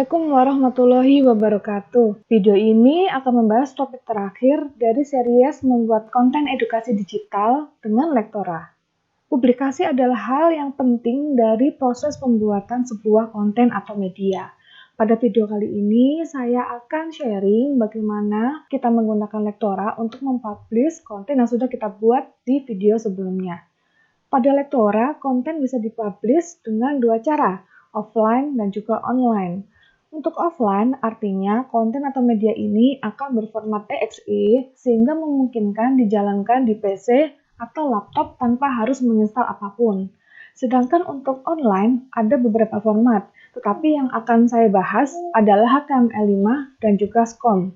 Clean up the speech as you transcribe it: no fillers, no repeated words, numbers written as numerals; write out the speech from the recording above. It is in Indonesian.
Assalamualaikum warahmatullahi wabarakatuh. Video ini akan membahas topik terakhir dari series membuat konten edukasi digital dengan Lectora. Publikasi adalah hal yang penting dari proses pembuatan sebuah konten atau media. Pada video kali ini, saya akan sharing bagaimana kita menggunakan Lectora untuk mempublish konten yang sudah kita buat di video sebelumnya. Pada Lectora, konten bisa dipublish dengan dua cara, offline dan juga online. Untuk offline, artinya konten atau media ini akan berformat exe sehingga memungkinkan dijalankan di PC atau laptop tanpa harus menginstal apapun. Sedangkan untuk online, ada beberapa format, tetapi yang akan saya bahas adalah HTML5 dan juga SCOM.